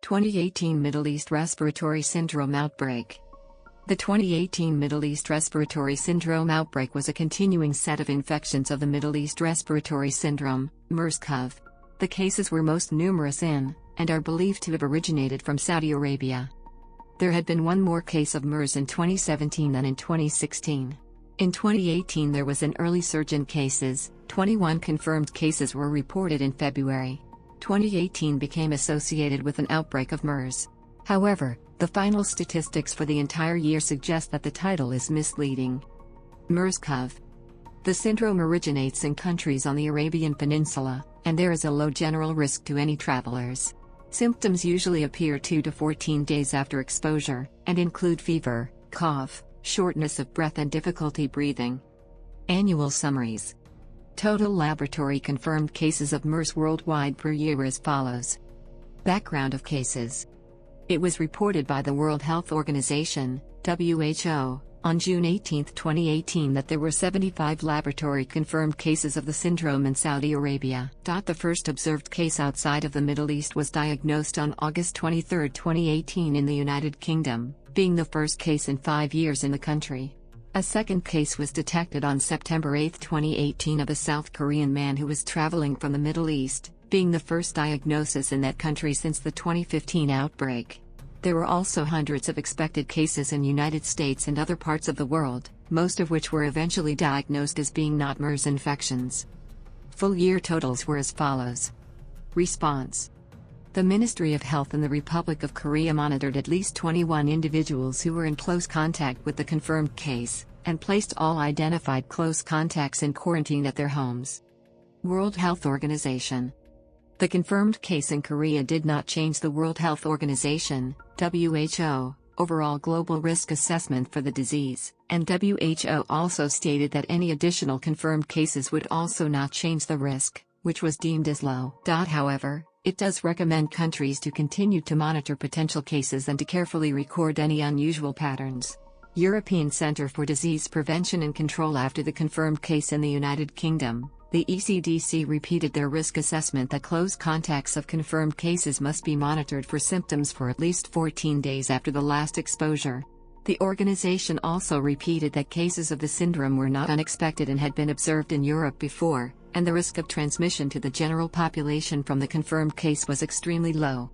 2018 Middle East Respiratory Syndrome Outbreak. The 2018 Middle East Respiratory Syndrome outbreak was a continuing set of infections of the Middle East Respiratory Syndrome, MERS-CoV. The cases were most numerous in, and are believed to have originated from Saudi Arabia. There had been one more case of MERS in 2017 than in 2016. In 2018 there was an early surge in cases. 21 confirmed cases were reported in February. 2018 became associated with an outbreak of MERS. However, the final statistics for the entire year suggest that the title is misleading. MERS-CoV. The syndrome originates in countries on the Arabian Peninsula, and there is a low general risk to any travelers. Symptoms usually appear 2 to 14 days after exposure, and include fever, cough, shortness of breath and difficulty breathing. Annual summaries. Total laboratory confirmed cases of MERS worldwide per year were as follows. Background of cases. It was reported by the World Health Organization, WHO, on June 18, 2018 that there were 75 laboratory-confirmed cases of the syndrome in Saudi Arabia. The first observed case outside of the Middle East was diagnosed on August 23, 2018 in the United Kingdom, being the first case in 5 years in the country. A second case was detected on September 8, 2018 of a South Korean man who was traveling from the Middle East, being the first diagnosis in that country since the 2015 outbreak. There were also hundreds of expected cases in the United States and other parts of the world, most of which were eventually diagnosed as being not MERS infections. Full year totals were as follows. Response. The Ministry of Health in the Republic of Korea monitored at least 21 individuals who were in close contact with the confirmed case, and placed all identified close contacts in quarantine at their homes. World Health Organization. The confirmed case in Korea did not change the World Health Organization, WHO, overall global risk assessment for the disease, and WHO also stated that any additional confirmed cases would also not change the risk, which was deemed as low. However, it does recommend countries to continue to monitor potential cases and to carefully record any unusual patterns. European Centre for Disease Prevention and Control. After the confirmed case in the United Kingdom, the ECDC repeated their risk assessment that close contacts of confirmed cases must be monitored for symptoms for at least 14 days after the last exposure. The organization also repeated that cases of the syndrome were not unexpected and had been observed in Europe before, and the risk of transmission to the general population from the confirmed case was extremely low.